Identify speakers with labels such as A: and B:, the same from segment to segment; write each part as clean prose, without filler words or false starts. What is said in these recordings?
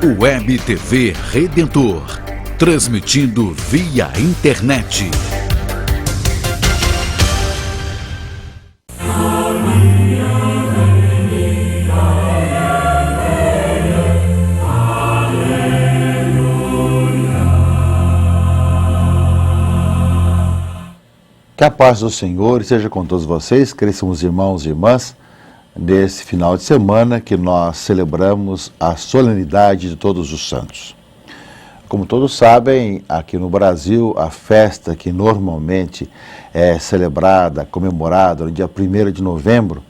A: Web TV Redentor, transmitindo via internet.
B: Que a paz do Senhor seja com todos vocês, caríssimos irmãos e irmãs, nesse final de semana que nós celebramos a solenidade de Todos os Santos. Como todos sabem, aqui no Brasil, a festa que normalmente é celebrada, comemorada no dia 1º de novembro,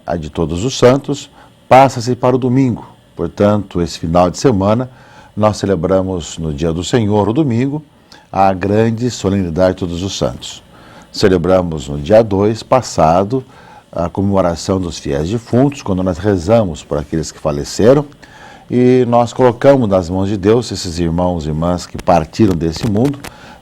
B: a de Todos os Santos, passa-se para o domingo. Portanto, esse final de semana, nós celebramos no dia do Senhor, o domingo, a grande solenidade de Todos os Santos. Celebramos no dia 2 passado a comemoração dos fiéis defuntos, quando nós rezamos por aqueles que faleceram, e nós colocamos nas mãos de Deus esses irmãos e irmãs que partiram desse mundo,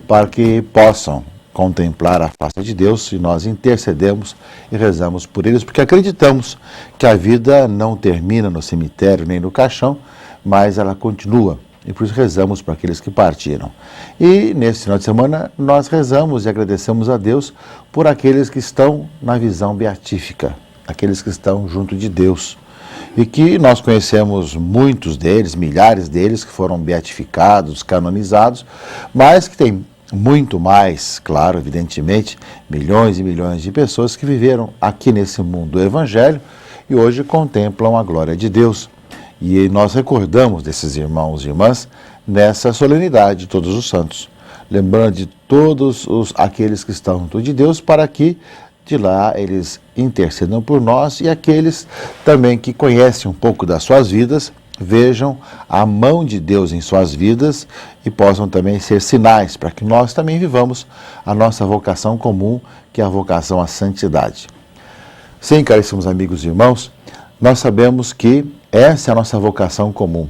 B: para que possam contemplar a face de Deus, e nós intercedemos e rezamos por eles, porque acreditamos que a vida não termina no cemitério nem no caixão, mas ela continua. E por isso rezamos para aqueles que partiram. E nesse final de semana nós rezamos e agradecemos a Deus por aqueles que estão na visão beatífica, aqueles que estão junto de Deus. E que nós conhecemos muitos deles, milhares deles que foram beatificados, canonizados, mas que tem muito mais, claro, evidentemente, milhões e milhões de pessoas que viveram aqui nesse mundo do Evangelho e hoje contemplam a glória de Deus. E nós recordamos desses irmãos e irmãs nessa solenidade de Todos os Santos, lembrando de todos aqueles que estão junto de Deus, para que de lá eles intercedam por nós, e aqueles também que conhecem um pouco das suas vidas, vejam a mão de Deus em suas vidas e possam também ser sinais para que nós também vivamos a nossa vocação comum, que é a vocação à santidade. Sim, caríssimos amigos e irmãos, nós sabemos que essa é a nossa vocação comum.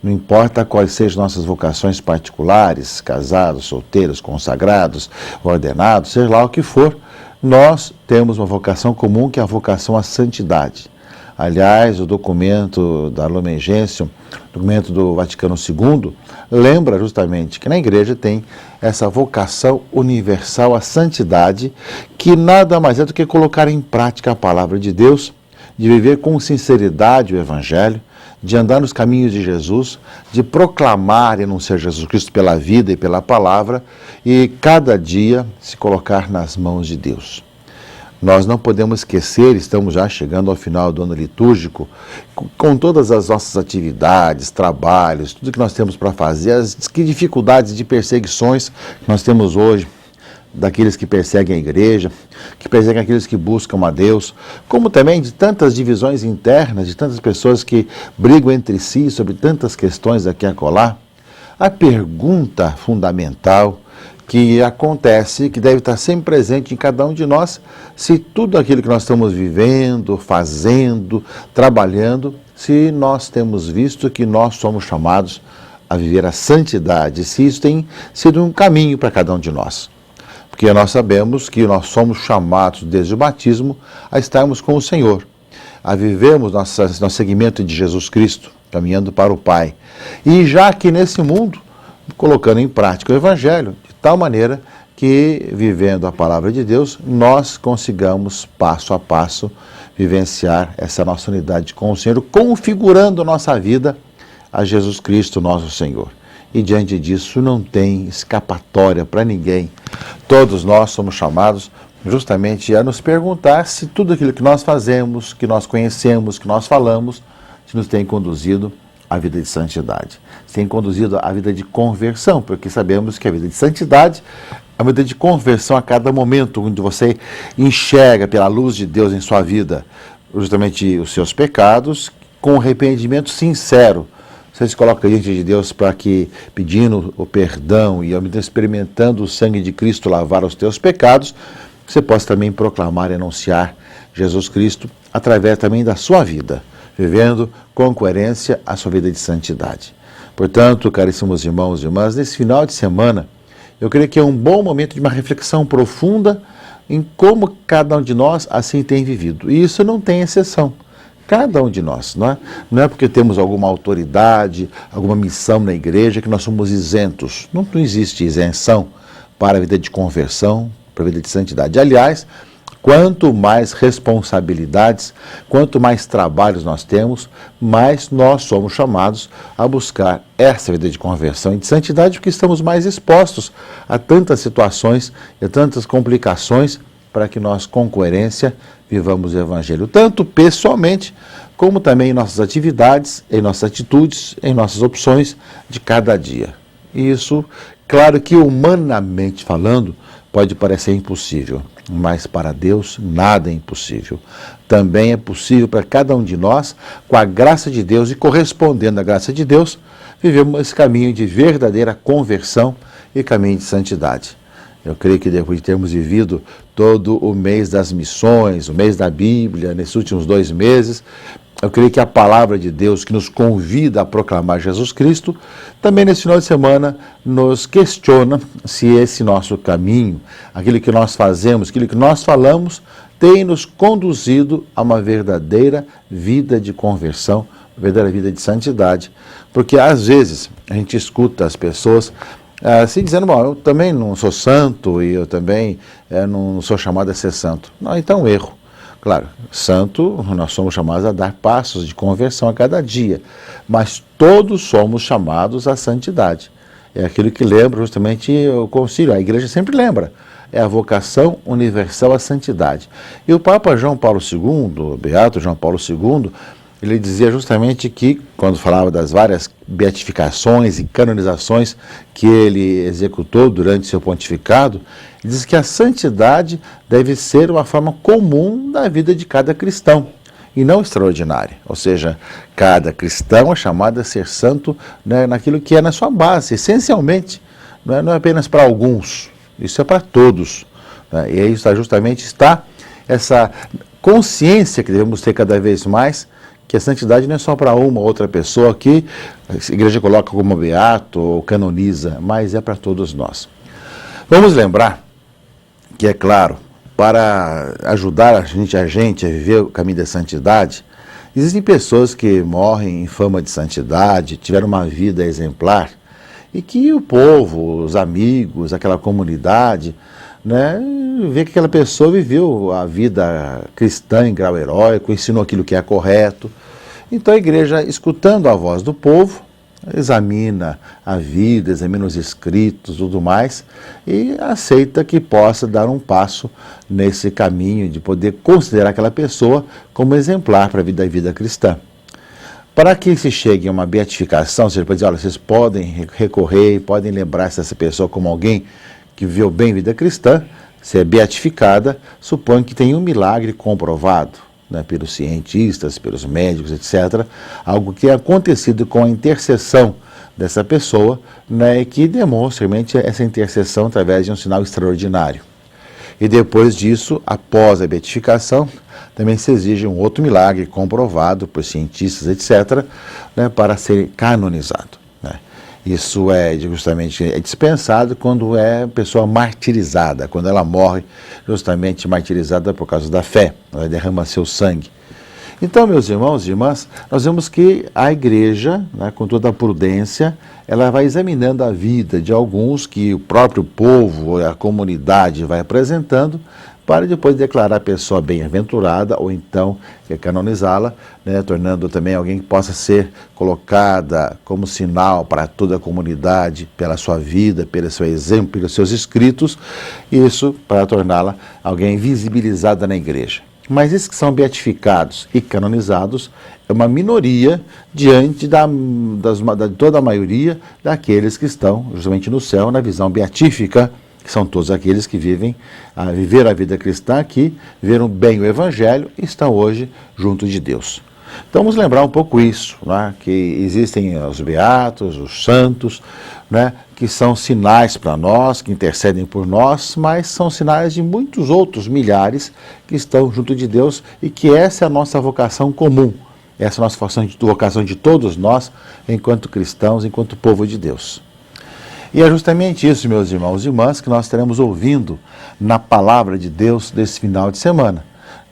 B: Não importa quais sejam nossas vocações particulares, casados, solteiros, consagrados, ordenados, seja lá o que for, nós temos uma vocação comum, que é a vocação à santidade. Aliás, o documento da Lumen Gentium, documento do Vaticano II, lembra justamente que na igreja tem essa vocação universal à santidade, que nada mais é do que colocar em prática a palavra de Deus, de viver com sinceridade o Evangelho, de andar nos caminhos de Jesus, de proclamar e anunciar Jesus Cristo pela vida e pela palavra, e cada dia se colocar nas mãos de Deus. Nós não podemos esquecer, estamos já chegando ao final do ano litúrgico, com todas as nossas atividades, trabalhos, tudo que nós temos para fazer, as dificuldades de perseguições que nós temos hoje, daqueles que perseguem a igreja, que perseguem aqueles que buscam a Deus, como também de tantas divisões internas, de tantas pessoas que brigam entre si sobre tantas questões aqui e acolá. A pergunta fundamental que acontece, que deve estar sempre presente em cada um de nós, se tudo aquilo que nós estamos vivendo, fazendo, trabalhando, se nós temos visto que nós somos chamados a viver a santidade, se isso tem sido um caminho para cada um de nós. Porque nós sabemos que nós somos chamados desde o batismo a estarmos com o Senhor, a vivermos nosso seguimento de Jesus Cristo, caminhando para o Pai. E já aqui nesse mundo, colocando em prática o Evangelho, de tal maneira que, vivendo a palavra de Deus, nós consigamos, passo a passo, vivenciar essa nossa unidade com o Senhor, configurando nossa vida a Jesus Cristo, nosso Senhor. E diante disso não tem escapatória para ninguém. Todos nós somos chamados justamente a nos perguntar se tudo aquilo que nós fazemos, que nós conhecemos, que nós falamos, se nos tem conduzido à vida de santidade. Se tem conduzido à vida de conversão, porque sabemos que a vida de santidade é uma vida de conversão a cada momento, onde você enxerga pela luz de Deus em sua vida justamente os seus pecados, com arrependimento sincero. Você se coloca diante de Deus para que, pedindo o perdão e experimentando o sangue de Cristo lavar os teus pecados, você possa também proclamar e anunciar Jesus Cristo através também da sua vida, vivendo com coerência a sua vida de santidade. Portanto, caríssimos irmãos e irmãs, nesse final de semana, eu creio que é um bom momento de uma reflexão profunda em como cada um de nós assim tem vivido. E isso não tem exceção. Cada um de nós, não é? Não é porque temos alguma autoridade, alguma missão na igreja que nós somos isentos. Não existe isenção para a vida de conversão, para a vida de santidade. Aliás, quanto mais responsabilidades, quanto mais trabalhos nós temos, mais nós somos chamados a buscar essa vida de conversão e de santidade, porque estamos mais expostos a tantas situações e a tantas complicações para que nós, com coerência, vivamos o Evangelho, tanto pessoalmente, como também em nossas atividades, em nossas atitudes, em nossas opções de cada dia. E isso, claro que humanamente falando, pode parecer impossível, mas para Deus nada é impossível. Também é possível para cada um de nós, com a graça de Deus e correspondendo à graça de Deus, vivemos esse caminho de verdadeira conversão e caminho de santidade. Eu creio que depois de termos vivido todo o mês das missões, o mês da Bíblia, nesses últimos 2 meses, eu creio que a palavra de Deus que nos convida a proclamar Jesus Cristo, também nesse final de semana nos questiona se esse nosso caminho, aquilo que nós fazemos, aquilo que nós falamos, tem nos conduzido a uma verdadeira vida de conversão, uma verdadeira vida de santidade. Porque às vezes a gente escuta as pessoas assim dizendo, bom, eu também não sou santo e eu também não sou chamado a ser santo. Não, então erro. Claro, santo, nós somos chamados a dar passos de conversão a cada dia, mas todos somos chamados à santidade. É aquilo que lembra justamente o concílio, a igreja sempre lembra, é a vocação universal à santidade. E o Papa João Paulo II, o Beato João Paulo II, ele dizia justamente que, quando falava das várias beatificações e canonizações que ele executou durante seu pontificado, ele diz que a santidade deve ser uma forma comum da vida de cada cristão, e não extraordinária. Ou seja, cada cristão é chamado a ser santo, né, naquilo que é na sua base, essencialmente. Não é apenas para alguns, isso é para todos. Né, e aí justamente está essa consciência que devemos ter cada vez mais, que a santidade não é só para uma ou outra pessoa que a igreja coloca como beato ou canoniza, mas é para todos nós. Vamos lembrar que, é claro, para ajudar a gente a viver o caminho da santidade, existem pessoas que morrem em fama de santidade, tiveram uma vida exemplar, e que o povo, os amigos, aquela comunidade, né, vê que aquela pessoa viveu a vida cristã em grau heróico, ensinou aquilo que é correto. Então a igreja, escutando a voz do povo, examina a vida, examina os escritos e tudo mais, e aceita que possa dar um passo nesse caminho de poder considerar aquela pessoa como exemplar para a vida cristã. Para que se chegue a uma beatificação, você pode dizer, olha, vocês podem recorrer, podem lembrar dessa pessoa como alguém que viveu bem a vida cristã, se é beatificada, suponho que tem um milagre comprovado, né, pelos cientistas, pelos médicos, etc., algo que é acontecido com a intercessão dessa pessoa, né, que demonstra realmente essa intercessão através de um sinal extraordinário. E depois disso, após a beatificação, também se exige um outro milagre comprovado por cientistas, etc., né, para ser canonizado. Né. Isso é justamente dispensado quando é pessoa martirizada, quando ela morre justamente martirizada por causa da fé, ela derrama seu sangue. Então, meus irmãos e irmãs, nós vemos que a igreja, né, com toda a prudência, ela vai examinando a vida de alguns que o próprio povo, a comunidade vai apresentando, para depois declarar a pessoa bem-aventurada ou então canonizá-la, né, tornando também alguém que possa ser colocada como sinal para toda a comunidade, pela sua vida, pelo seu exemplo, pelos seus escritos, isso para torná-la alguém visibilizada na igreja. Mas esses que são beatificados e canonizados é uma minoria diante de toda a maioria daqueles que estão justamente no céu, na visão beatífica, que são todos aqueles que viveram a vida cristã aqui, viveram bem o Evangelho e estão hoje junto de Deus. Então vamos lembrar um pouco isso, né, que existem os beatos, os santos, né, que são sinais para nós, que intercedem por nós, mas são sinais de muitos outros milhares que estão junto de Deus e que essa é a nossa vocação comum, essa é a nossa vocação de todos nós, enquanto cristãos, enquanto povo de Deus. E é justamente isso, meus irmãos e irmãs, que nós estaremos ouvindo na palavra de Deus desse final de semana.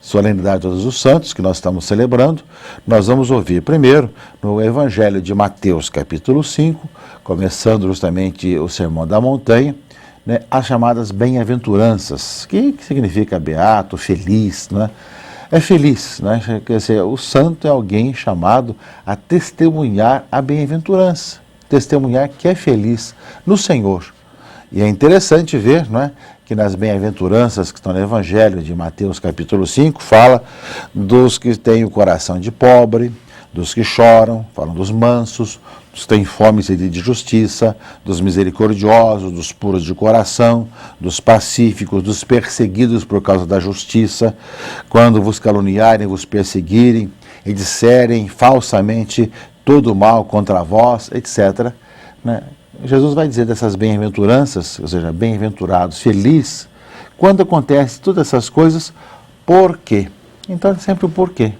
B: solenidade de Todos os Santos, que nós estamos celebrando, nós vamos ouvir primeiro no Evangelho de Mateus, capítulo 5, começando justamente o Sermão da Montanha, né, as chamadas bem-aventuranças, que significa beato, feliz, né? É feliz, né? Quer dizer, o santo é alguém chamado a testemunhar a bem-aventurança, testemunhar que é feliz no Senhor. E é interessante ver, não é, que nas bem-aventuranças que estão no Evangelho de Mateus capítulo 5, fala dos que têm o coração de pobre, dos que choram, falam dos mansos, dos que têm fome e sede de justiça, dos misericordiosos, dos puros de coração, dos pacíficos, dos perseguidos por causa da justiça, quando vos caluniarem, vos perseguirem e disserem falsamente todo mal contra vós, etc., né? Jesus vai dizer dessas bem-aventuranças, ou seja, bem-aventurados, felizes, quando acontece todas essas coisas, por quê? Então é sempre o porquê.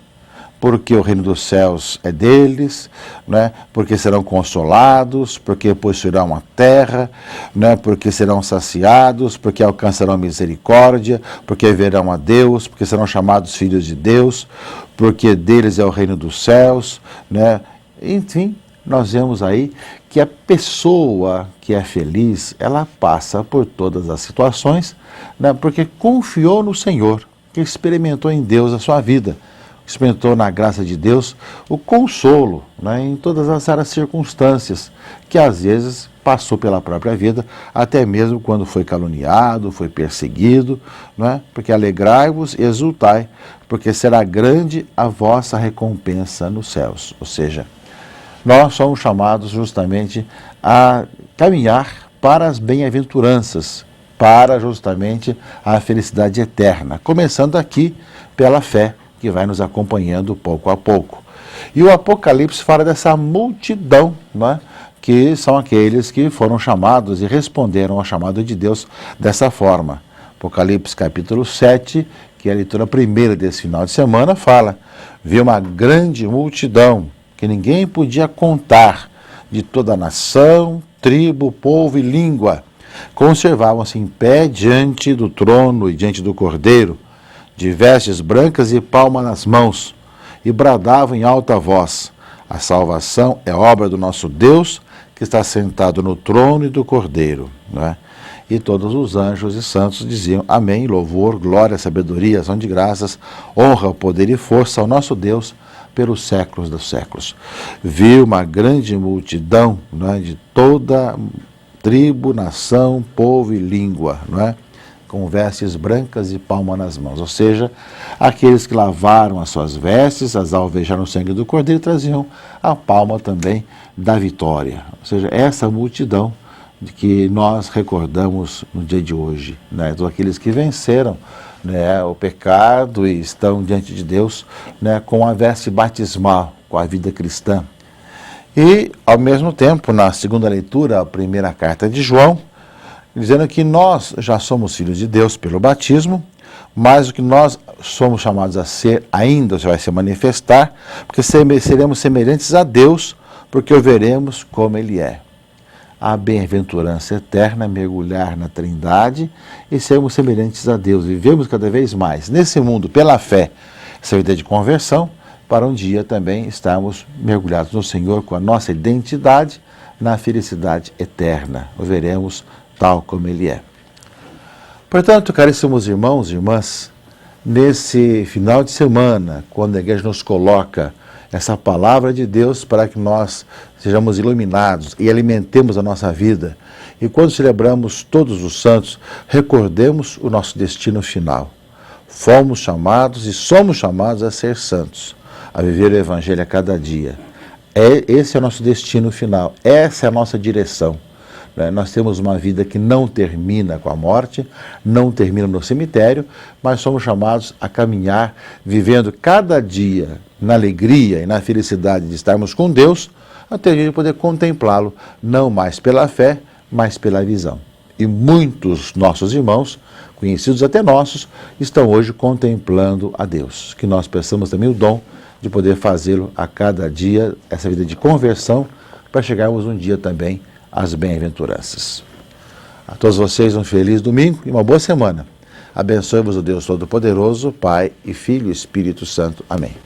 B: Porque o reino dos céus é deles, né? Porque serão consolados, porque possuirão a terra, né? Porque serão saciados, porque alcançarão misericórdia, porque verão a Deus, porque serão chamados filhos de Deus, porque deles é o reino dos céus, né? Enfim, nós vemos aí que a pessoa que é feliz, ela passa por todas as situações, né? Porque confiou no Senhor, que experimentou em Deus a sua vida, experimentou na graça de Deus o consolo, né, em todas as áreas circunstâncias, que às vezes passou pela própria vida, até mesmo quando foi caluniado, foi perseguido, né, porque alegrai-vos e exultai, porque será grande a vossa recompensa nos céus. Ou seja, nós somos chamados justamente a caminhar para as bem-aventuranças, para justamente a felicidade eterna, começando aqui pela fé, que vai nos acompanhando pouco a pouco. E o Apocalipse fala dessa multidão, né, que são aqueles que foram chamados e responderam ao chamado de Deus dessa forma. Apocalipse capítulo 7, que é a leitura primeira desse final de semana, fala: vi uma grande multidão que ninguém podia contar, de toda a nação, tribo, povo e língua, conservavam-se em pé diante do trono e diante do Cordeiro, de vestes brancas e palma nas mãos, e bradavam em alta voz: a salvação é obra do nosso Deus, que está sentado no trono e do Cordeiro. Né? E todos os anjos e santos diziam: amém, louvor, glória, sabedoria, ação de graças, honra, poder e força ao nosso Deus pelos séculos dos séculos. Vi uma grande multidão, né, de toda tribo, nação, povo e língua, não é? Com vestes brancas e palma nas mãos, ou seja, aqueles que lavaram as suas vestes, as alvejaram o sangue do Cordeiro, traziam a palma também da vitória. Ou seja, essa multidão de que nós recordamos no dia de hoje, né? Todos aqueles que venceram, né, o pecado e estão diante de Deus, né, com a veste batismal, com a vida cristã. E, ao mesmo tempo, na segunda leitura, a primeira carta de João, dizendo que nós já somos filhos de Deus pelo batismo, mas o que nós somos chamados a ser ainda vai se manifestar, porque seremos semelhantes a Deus, porque o veremos como Ele é. A bem-aventurança eterna, mergulhar na Trindade e sermos semelhantes a Deus, vivemos cada vez mais nesse mundo pela fé, essa vida de conversão, para um dia também estarmos mergulhados no Senhor com a nossa identidade na felicidade eterna, o veremos tal como Ele é. Portanto, caríssimos irmãos e irmãs, nesse final de semana, quando a igreja nos coloca essa palavra de Deus para que nós sejamos iluminados e alimentemos a nossa vida, e quando celebramos todos os santos, recordemos o nosso destino final. Fomos chamados e somos chamados a ser santos, a viver o Evangelho a cada dia. Esse é o nosso destino final, essa é a nossa direção. Nós temos uma vida que não termina com a morte, não termina no cemitério, mas somos chamados a caminhar, vivendo cada dia na alegria e na felicidade de estarmos com Deus, até a gente poder contemplá-lo, não mais pela fé, mas pela visão. E muitos nossos irmãos, conhecidos até nossos, estão hoje contemplando a Deus. Que nós peçamos também o dom de poder fazê-lo a cada dia, essa vida de conversão, para chegarmos um dia também às bem-aventuranças. A todos vocês um feliz domingo e uma boa semana. Abençoe-vos o Deus Todo-Poderoso, Pai e Filho e Espírito Santo. Amém.